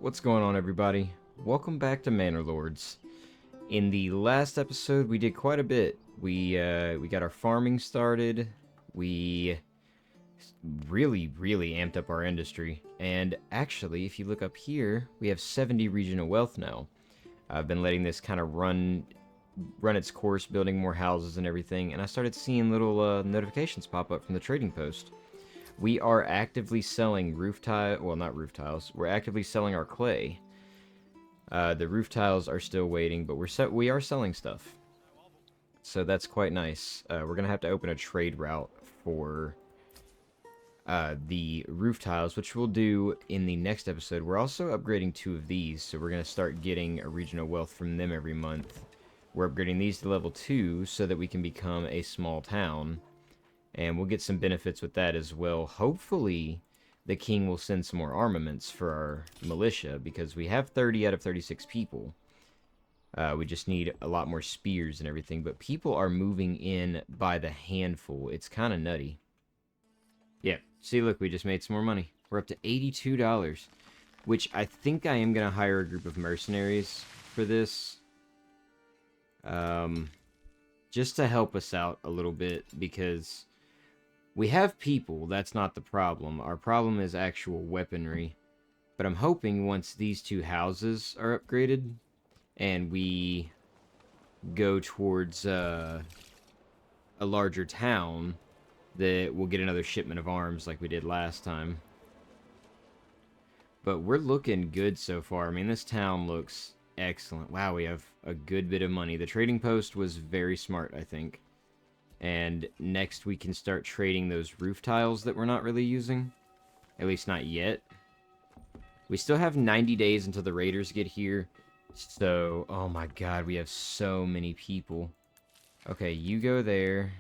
What's going on, everybody? Welcome back to Manor Lords. In the last episode, we did quite a bit. We got our farming started. We really amped up our industry. And actually, if you look up here, we have 70 regional wealth now. I've been letting this kind of run its course, building more houses and everything, and I started seeing little notifications pop up from the trading post. We are actively selling roof tile. Well, not roof tiles. We're actively selling our clay. The roof tiles are still waiting, but we are selling stuff. So that's quite nice. We're gonna have to open a trade route for the roof tiles, which we'll do in the next episode. We're also upgrading 2 of these, so we're gonna start getting a regional wealth from them every month. We're upgrading these to level 2 so that we can become a small town. And we'll get some benefits with that as well. Hopefully, the king will send some more armaments for our militia, because we have 30 out of 36 people. We just need a lot more spears and everything, but people are moving in by the handful. It's kind of nutty. Yeah, see, look, we just made some more money. We're up to $82, which I think I am going to hire a group of mercenaries for this. Just to help us out a little bit, because we have people, that's not the problem. Our problem is actual weaponry. But I'm hoping once these 2 houses are upgraded, and we go towards a larger town, that we'll get another shipment of arms like we did last time. But we're looking good so far. I mean, this town looks excellent. Wow, we have a good bit of money. The trading post was very smart, I think. And next we can start trading those roof tiles that we're not really using. At least not yet. We still have 90 days until the raiders get here. So, oh my god, we have so many people. Okay, you go there.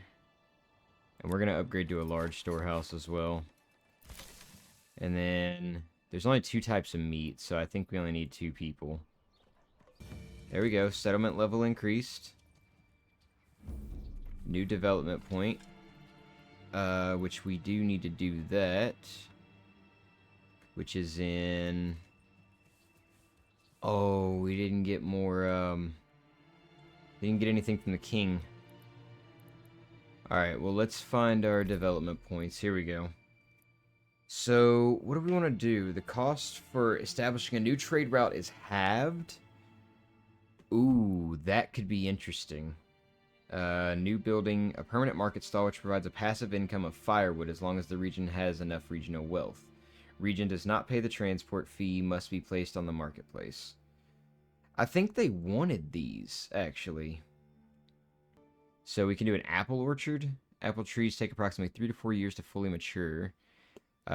And we're going to upgrade to a large storehouse as well. And then, there's only 2 types of meat, so I think we only need 2 people. There we go, settlement level increased. New development point. Which we do need to do that. Which is in... Oh, we didn't get more, didn't get anything from the king. Alright, well, let's find our development points. Here we go. So, what do we want to do? The cost for establishing a new trade route is halved? Ooh, that could be interesting. New building, a permanent market stall which provides a passive income of firewood as long as the region has enough regional wealth. Region does not pay the transport fee, must be placed on the marketplace. I think they wanted these, actually. So we can do an apple orchard. Apple trees take approximately 3 to 4 years to fully mature.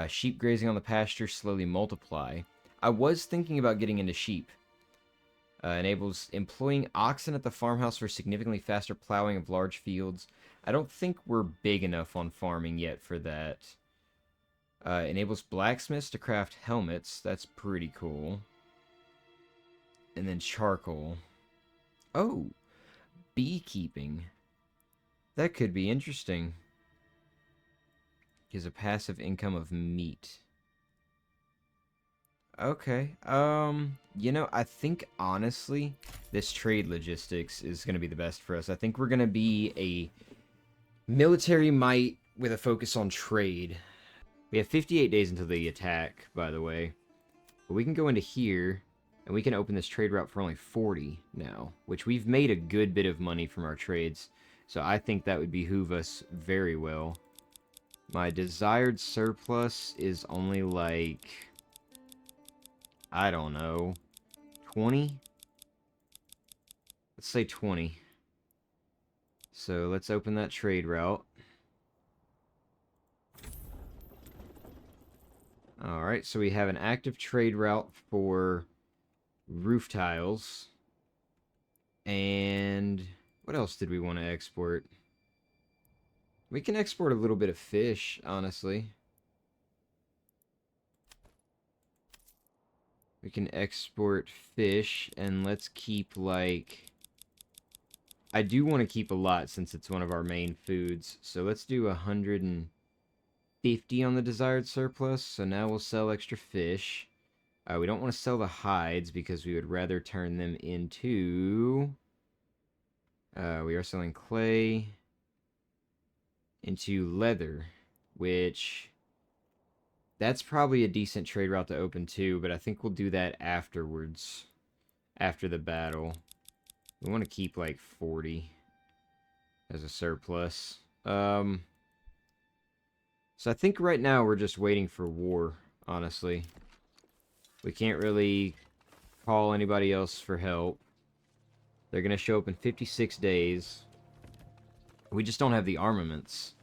Sheep grazing on the pasture slowly multiply. I was thinking about getting into sheep. Enables employing oxen at the farmhouse for significantly faster plowing of large fields. I don't think we're big enough on farming yet for that. Enables blacksmiths to craft helmets. That's pretty cool. And then charcoal. Oh, beekeeping. That could be interesting. Gives a passive income of meat. Okay, you know, I think, honestly, this trade logistics is going to be the best for us. I think we're going to be a military might with a focus on trade. We have 58 days until the attack, by the way. But we can go into here, and we can open this trade route for only 40 now, which we've made a good bit of money from our trades. So I think that would behoove us very well. My desired surplus is only like... I don't know, 20? Let's say 20. So let's open that trade route. Alright, so we have an active trade route for roof tiles. And what else did we want to export? We can export a little bit of fish, honestly. We can export fish, and let's keep, like... I do want to keep a lot since it's one of our main foods. So let's do 150 on the desired surplus. So now we'll sell extra fish. We don't want to sell the hides because we would rather turn them into... we are selling clay into leather, which... That's probably a decent trade route to open too, but I think we'll do that afterwards. After the battle. We want to keep like 40 as a surplus. So I think right now we're just waiting for war, honestly. We can't really call anybody else for help. They're going to show up in 56 days. We just don't have the armaments.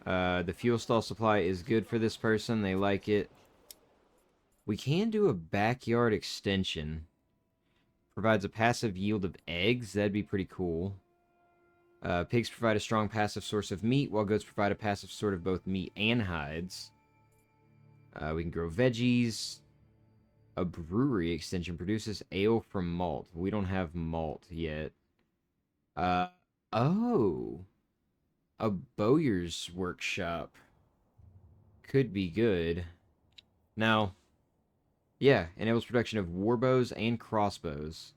The fuel stall supply is good for this person. They like it. We can do a backyard extension. Provides a passive yield of eggs. That'd be pretty cool. Pigs provide a strong passive source of meat, while goats provide a passive source of both meat and hides. We can grow veggies. A brewery extension produces ale from malt. We don't have malt yet. Oh. A Bowyer's workshop. Could be good. Now, yeah, enables production of warbows and crossbows.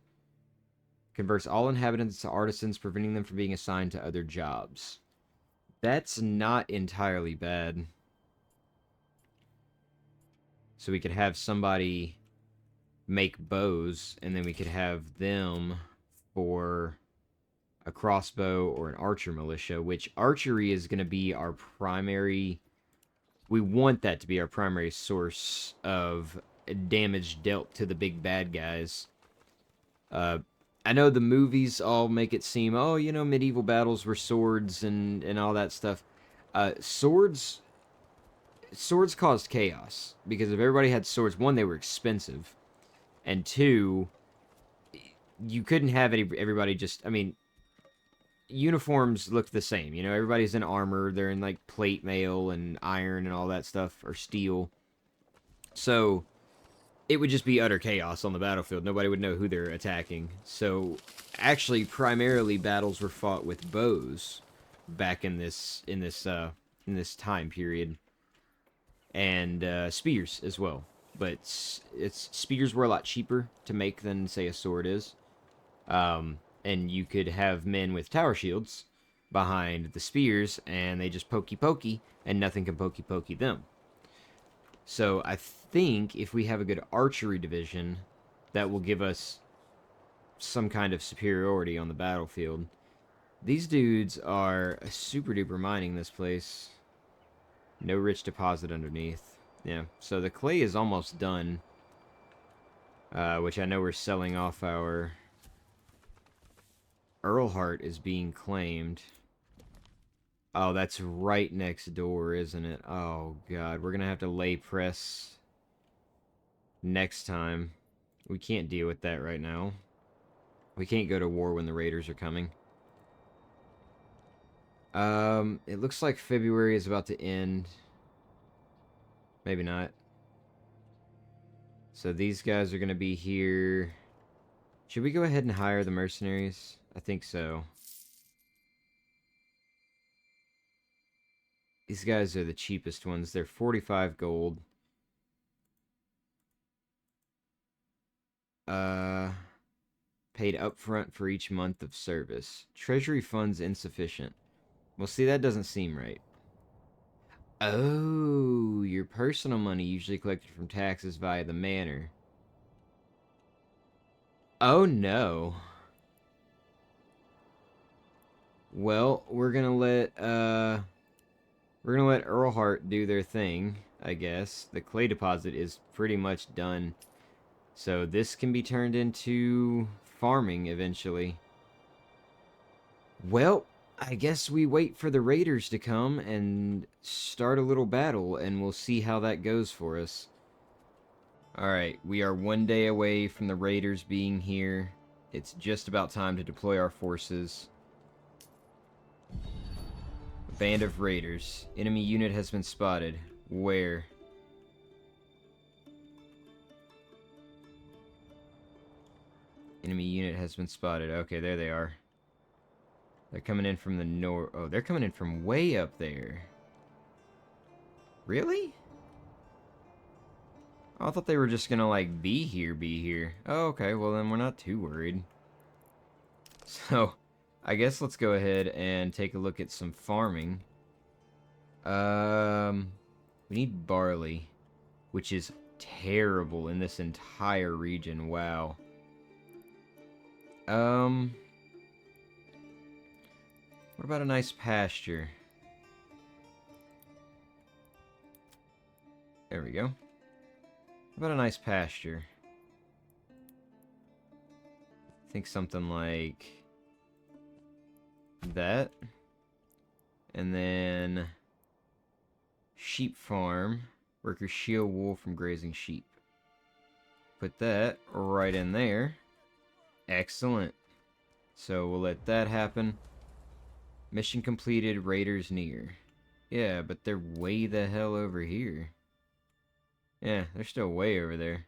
Converts all inhabitants to artisans, preventing them from being assigned to other jobs. That's not entirely bad. So we could have somebody make bows, and then we could have them for a crossbow or an archer militia, which archery is going to be our primary... We want that to be our primary source of damage dealt to the big bad guys. I know the movies all make it seem, oh, you know, medieval battles were swords and all that stuff. Swords caused chaos, because if everybody had swords, one, they were expensive, and two, you couldn't have everybody just, I mean, uniforms look the same, you know, everybody's in armor, they're in, like, plate mail and iron and all that stuff, or steel, so it would just be utter chaos on the battlefield. Nobody would know who they're attacking. So, actually, primarily battles were fought with bows back in this time period, and spears as well. But spears were a lot cheaper to make than, say, a sword is. And you could have men with tower shields behind the spears, and they just pokey pokey, and nothing can pokey pokey them. So I think if we have a good archery division, that will give us some kind of superiority on the battlefield. These dudes are super duper mining this place. No rich deposit underneath. Yeah, so the clay is almost done. Which I know we're selling off our... Earlhart is being claimed. Oh, that's right next door, isn't it? Oh, God. We're going to have to lay press next time. We can't deal with that right now. We can't go to war when the raiders are coming. It looks like February is about to end. Maybe not. So these guys are going to be here. Should we go ahead and hire the mercenaries? I think so. These guys are the cheapest ones. They're 45 gold. Paid upfront for each month of service. Treasury funds insufficient. Well, see, that doesn't seem right. Oh, your personal money usually collected from taxes via the manor. Oh, no. Well, we're gonna let Earlhart do their thing, I guess. The clay deposit is pretty much done. So this can be turned into farming eventually. Well, I guess we wait for the raiders to come and start a little battle, and we'll see how that goes for us. Alright, we are 1 day away from the raiders being here. It's just about time to deploy our forces. A band of raiders. Enemy unit has been spotted. Where? Enemy unit has been spotted. Okay, there they are. They're coming in from the north. Oh, they're coming in from way up there. Really? I thought they were just gonna, like, be here. Oh, okay, well then we're not too worried. So, I guess let's go ahead and take a look at some farming. We need barley, which is terrible in this entire region. Wow. What about a nice pasture? There we go. What about a nice pasture? I think something like that. And then sheep farm. Workers shield wool from grazing sheep. Put that right in there. Excellent. So we'll let that happen. Mission completed, raiders near. Yeah, but they're way the hell over here. Yeah, they're still way over there.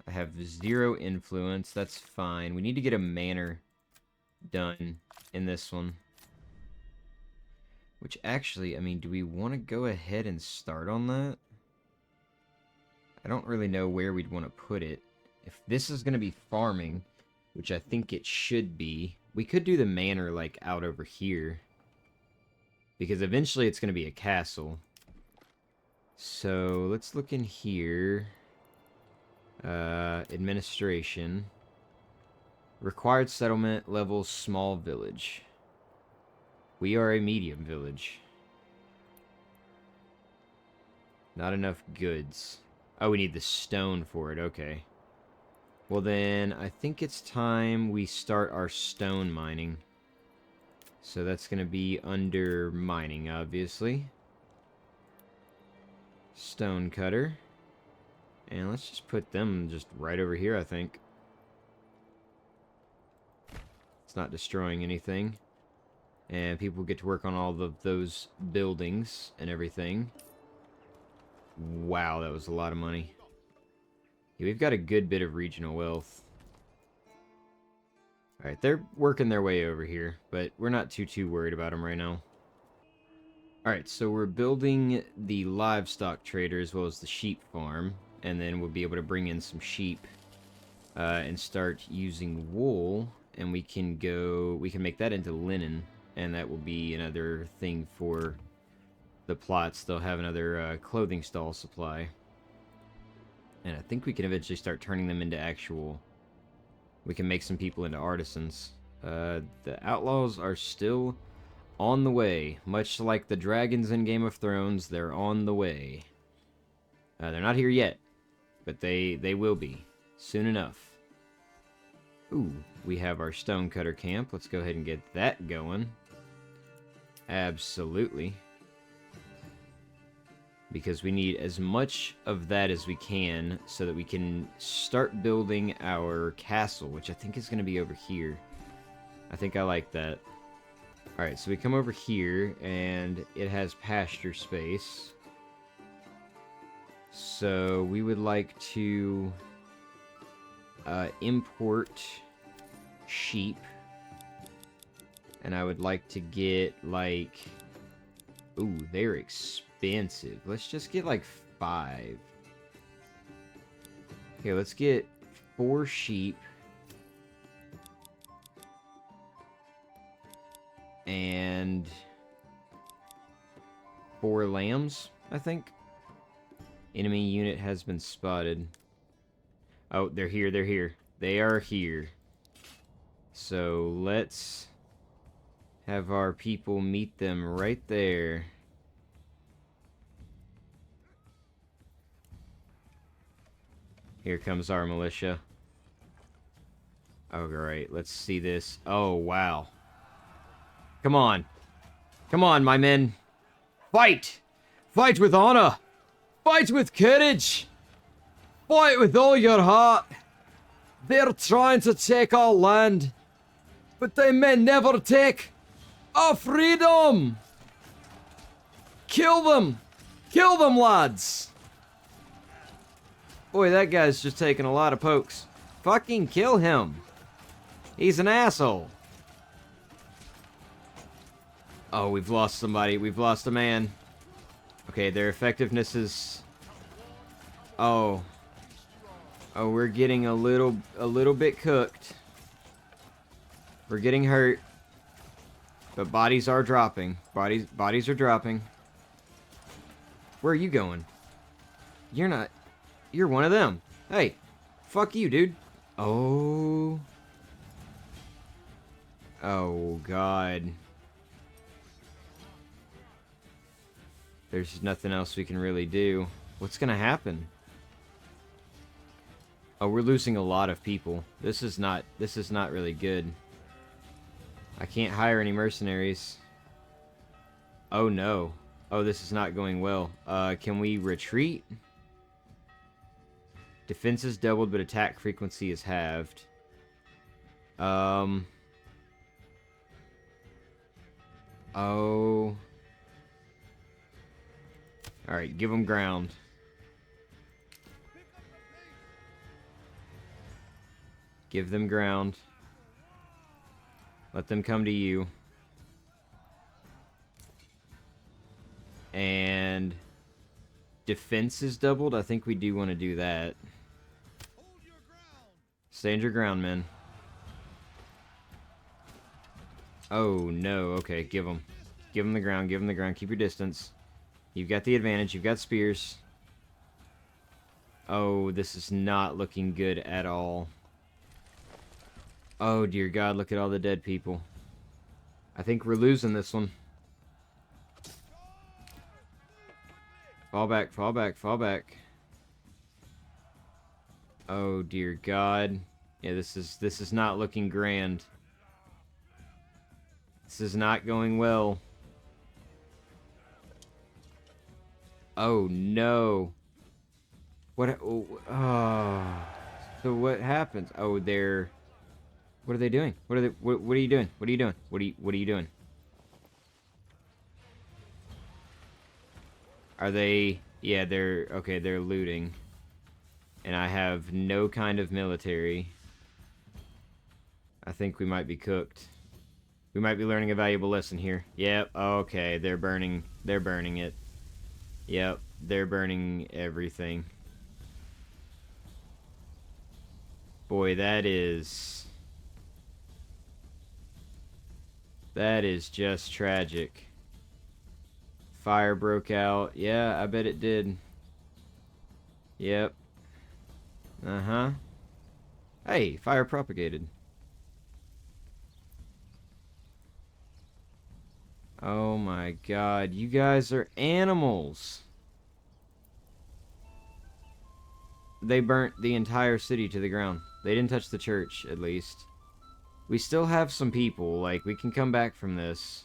I have 0 influence, that's fine. We need to get a manor done in this one. Which actually, I mean, do we want to go ahead and start on that? I don't really know where we'd want to put it. If this is going to be farming, which I think it should be, we could do the manor, like, out over here. Because eventually it's going to be a castle. So, let's look in here. Administration. Required settlement level small village. We are a medium village. Not enough goods. Oh, we need the stone for it. Okay. Well then, I think it's time we start our stone mining. So that's going to be under mining, obviously. Stone cutter. And let's just put them just right over here, I think. It's not destroying anything. And people get to work on all of those buildings and everything. Wow, that was a lot of money. Yeah, we've got a good bit of regional wealth. Alright, they're working their way over here, but we're not too worried about them right now. Alright, so we're building the livestock trader as well as the sheep farm, and then we'll be able to bring in some sheep and start using wool, and we can make that into linen, and that will be another thing for the plots. They'll have another clothing stall supply. And I think we can eventually start turning them into actual... We can make some people into artisans. The outlaws are still on the way. Much like the dragons in Game of Thrones, they're on the way. They're not here yet, but they will be. Soon enough. Ooh, we have our stonecutter camp. Let's go ahead and get that going. Absolutely. Because we need as much of that as we can so that we can start building our castle, which I think is going to be over here. I think I like that. Alright, so we come over here, and it has pasture space. So we would like to import sheep. And I would like to get, like... Ooh, they're expensive. Let's just get, like, 5. Okay, let's get 4 sheep. And 4 lambs, I think. Enemy unit has been spotted. Oh, they're here, they're here. They are here. So, let's have our people meet them right there. Here comes our militia. Oh, great. Let's see this. Oh, wow. Come on. Come on, my men. Fight! Fight with honor! Fight with courage! Fight with all your heart! They're trying to take our land, but they may never take our freedom! Kill them! Kill them, lads! Boy, that guy's just taking a lot of pokes. Fucking kill him! He's an asshole! Oh, we've lost somebody. We've lost a man. Okay, their effectiveness is... Oh. Oh, we're getting a little bit cooked. We're getting hurt. But bodies are dropping. Bodies are dropping. Where are you going? You're not... You're one of them. Hey. Fuck you, dude. Oh. Oh, God. There's nothing else we can really do. What's gonna happen? Oh, we're losing a lot of people. This is not really good. I can't hire any mercenaries. Oh no. Oh, this is not going well. Can we retreat? Defense is doubled, but attack frequency is halved. Oh. Alright, give them ground. Give them ground. Let them come to you. And defense is doubled. I think we do want to do that. Stand your ground, men. Oh, no. Okay, give them. Give them the ground. Give them the ground. Keep your distance. You've got the advantage. You've got spears. Oh, this is not looking good at all. Oh, dear God. Look at all the dead people. I think we're losing this one. Fall back, fall back, fall back. Oh, dear God. Yeah, this is not looking grand. This is not going well. Oh, no. What? Oh. So what happens? Oh, they're... What are they doing? What are they... What are you doing? What are you doing? What are you doing? Are they... Yeah, they're... Okay, they're looting. And I have no kind of military. I think we might be cooked. We might be learning a valuable lesson here. Yep, okay, they're burning it. Yep, they're burning everything. Boy, that is just tragic. Fire broke out. Yeah, I bet it did. Yep. Uh-huh. Hey, fire propagated. Oh my God, you guys are animals. They burnt the entire city to the ground. They didn't touch the church, at least. We still have some people, like, we can come back from this.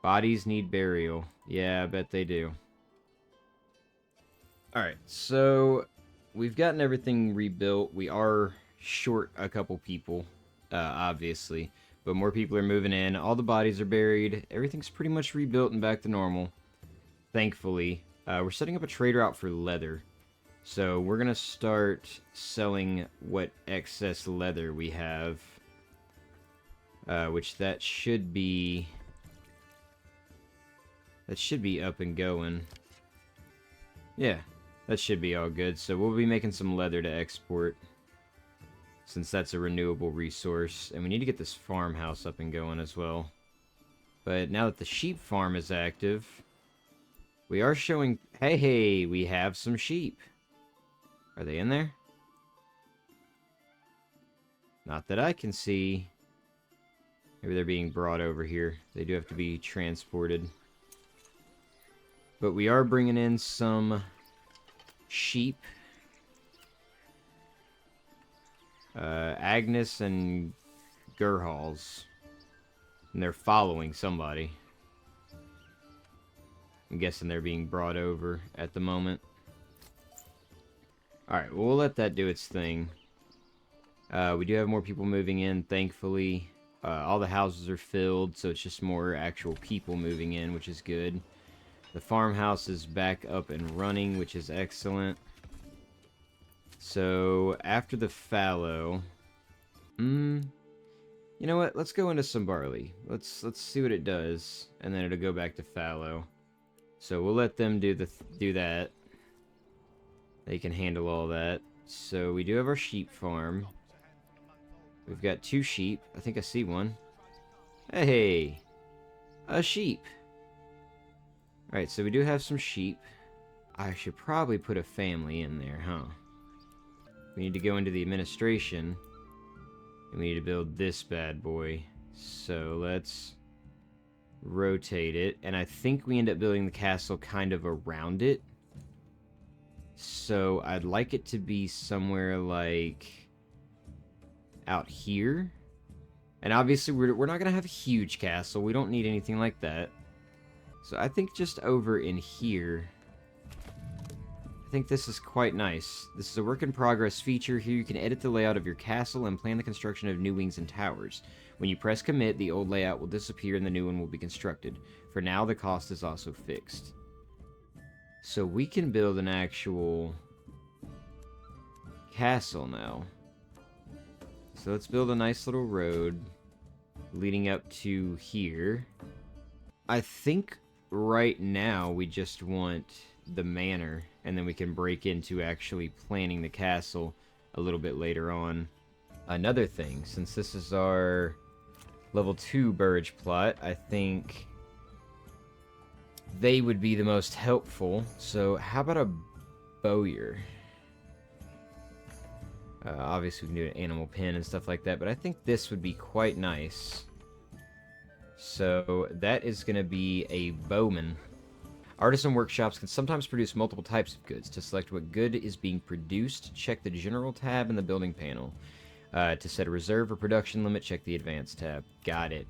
Bodies need burial. Yeah, I bet they do. Alright, so we've gotten everything rebuilt. We are short a couple people, obviously. But more people are moving in. All the bodies are buried. Everything's pretty much rebuilt and back to normal. Thankfully. We're setting up a trade route for leather. So we're going to start selling what excess leather we have. Which that should be... That should be up and going. Yeah, that should be all good. So we'll be making some leather to export. Since that's a renewable resource. And we need to get this farmhouse up and going as well. But now that the sheep farm is active, we are showing... Hey, we have some sheep. Are they in there? Not that I can see. Maybe they're being brought over here. They do have to be transported. But we are bringing in some sheep. Agnes and Gerhals. And they're following somebody. I'm guessing they're being brought over at the moment. Alright, well, we'll let that do its thing. We do have more people moving in, thankfully. All the houses are filled, so it's just more actual people moving in, which is good. The farmhouse is back up and running, which is excellent. So, after the fallow... you know what? Let's go into some barley. Let's see what it does, and then it'll go back to fallow. So we'll let them do that. They can handle all that. So we do have our sheep farm. We've got 2 sheep. I think I see one. Hey! A sheep! Alright, so we do have some sheep. I should probably put a family in there, huh? We need to go into the administration. And we need to build this bad boy. So let's rotate it. And I think we end up building the castle kind of around it. So I'd like it to be somewhere like out here. And obviously we're not going to have a huge castle. We don't need anything like that. So I think just over in here, I think this is quite nice. This is a work in progress feature. Here you can edit the layout of your castle and plan the construction of new wings and towers. When you press commit, the old layout will disappear and the new one will be constructed. For now, the cost is also fixed. So we can build an actual castle now. So let's build a nice little road leading up to here. I think right now we just want the manor, and then we can break into actually planning the castle a little bit later on. Another thing, since this is our level 2 Burridge plot, I think they would be the most helpful. So how about a Bowyer? Obviously we can do an animal pen and stuff like that, but I think this would be quite nice. So that is going to be a bowman. Artisan workshops can sometimes produce multiple types of goods. To select what good is being produced, check the General tab in the building panel. To set a reserve or production limit, check the Advanced tab. Got it.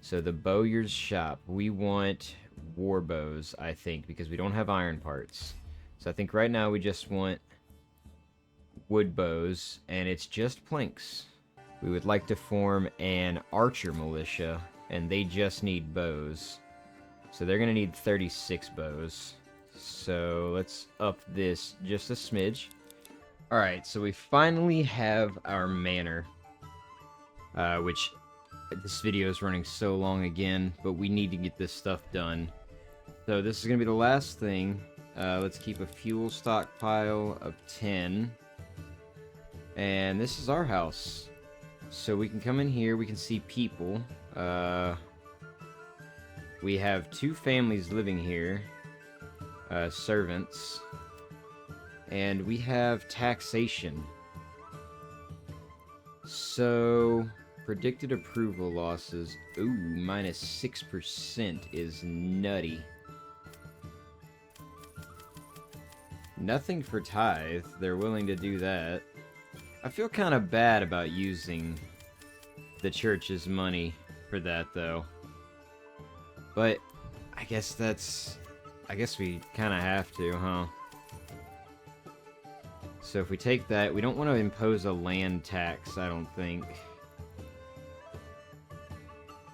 So the Bowyer's shop. We want war bows, I think, because we don't have iron parts. So I think right now we just want wood bows, and it's just planks. We would like to form an archer militia, and they just need bows. So they're going to need 36 bows. So let's up this just a smidge. Alright, so we finally have our manor. Which, this video is running so long again, but we need to get this stuff done. So this is going to be the last thing. Let's keep a fuel stockpile of 10. And this is our house. So we can come in here, we can see people. We have 2 families living here. Servants. And we have taxation. So, predicted approval losses. Ooh, minus 6% is nutty. Nothing for tithe. They're willing to do that. I feel kind of bad about using the church's money for that, though. But, I guess we kind of have to, huh? So if we take that, we don't want to impose a land tax, I don't think.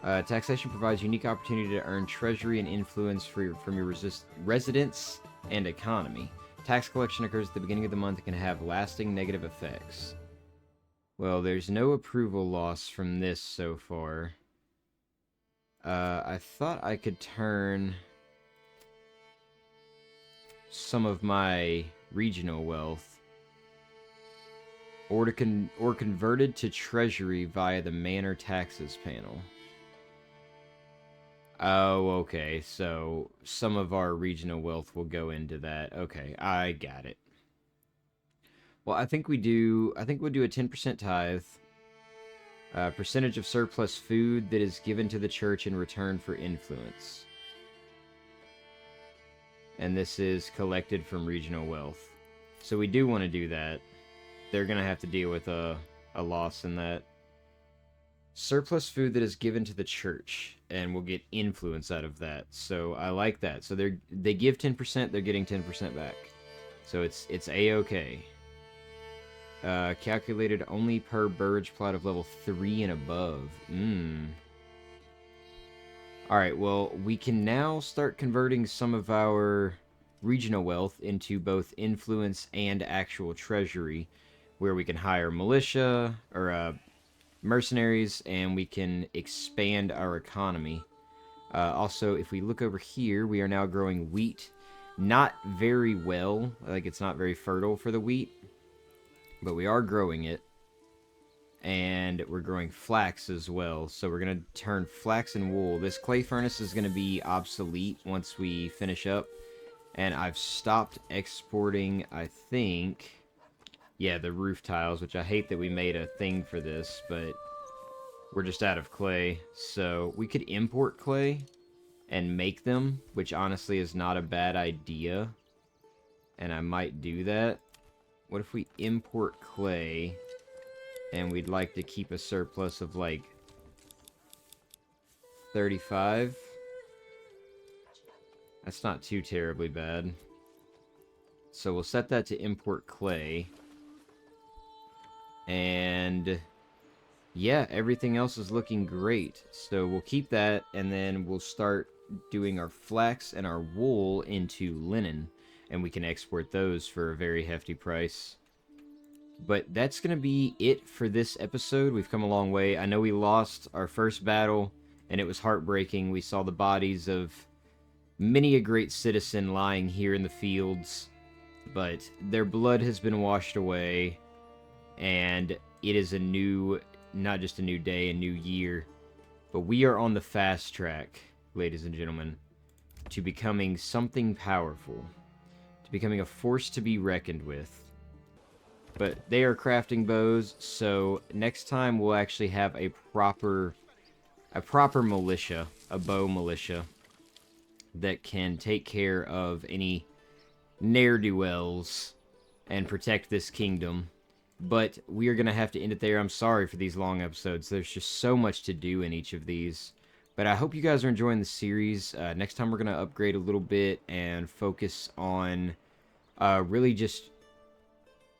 Taxation provides unique opportunity to earn treasury and influence from your residents and economy. Tax collection occurs at the beginning of the month and can have lasting negative effects. Well, there's no approval loss from this so far. I thought I could turn some of my regional wealth or converted to treasury via the manor taxes panel. Oh, okay. So some of our regional wealth will go into that. Okay, I got it. Well, I think we'll do a 10% tithe. Percentage of surplus food that is given to the church in return for influence. And this is collected from regional wealth. So we do want to do that. They're going to have to deal with a loss in that. Surplus food that is given to the church, and we'll get influence out of that. So I like that. So they give 10%, they're getting 10% back. So it's A-okay. Calculated only per Burridge plot of level 3 and above. Alright, well, we can now start converting some of our regional wealth into both influence and actual treasury, where we can hire militia, or mercenaries, and we can expand our economy. Also, if we look over here, we are now growing wheat. Not very well, like it's not very fertile for the wheat, but we are growing it. And we're growing flax as well, so we're going to turn flax and wool. This clay furnace is going to be obsolete once we finish up. And I've stopped exporting, I think, yeah, the roof tiles, which I hate that we made a thing for this, but we're just out of clay. So we could import clay and make them, which honestly is not a bad idea. And I might do that. What if we import clay and we'd like to keep a surplus of like 35? That's not too terribly bad. So we'll set that to import clay. And yeah, everything else is looking great. So we'll keep that, and then we'll start doing our flax and our wool into linen. And we can export those for a very hefty price. But that's going to be it for this episode. We've come a long way. I know we lost our first battle, and it was heartbreaking. We saw the bodies of many a great citizen lying here in the fields, but their blood has been washed away, and it is a new, not just a new day, a new year, but we are on the fast track, ladies and gentlemen, to becoming something powerful, to becoming a force to be reckoned with. But they are crafting bows, so next time we'll actually have a proper militia, a bow militia, that can take care of any ne'er-do-wells and protect this kingdom. But we are going to have to end it there. I'm sorry for these long episodes. There's just so much to do in each of these. But I hope you guys are enjoying the series. Next time we're going to upgrade a little bit and focus on really just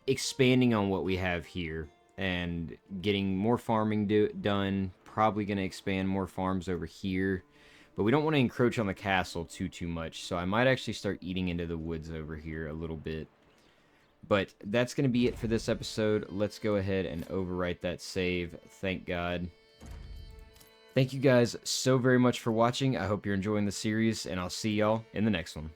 expanding on what we have here and getting more farming done. Probably going to expand more farms over here, but we don't want to encroach on the castle too much, so I might actually start eating into the woods over here a little bit. But that's going to be it for this episode. Let's go ahead and overwrite that save. Thank God. Thank you guys so very much for watching. I hope you're enjoying the series, and I'll see y'all in the next one.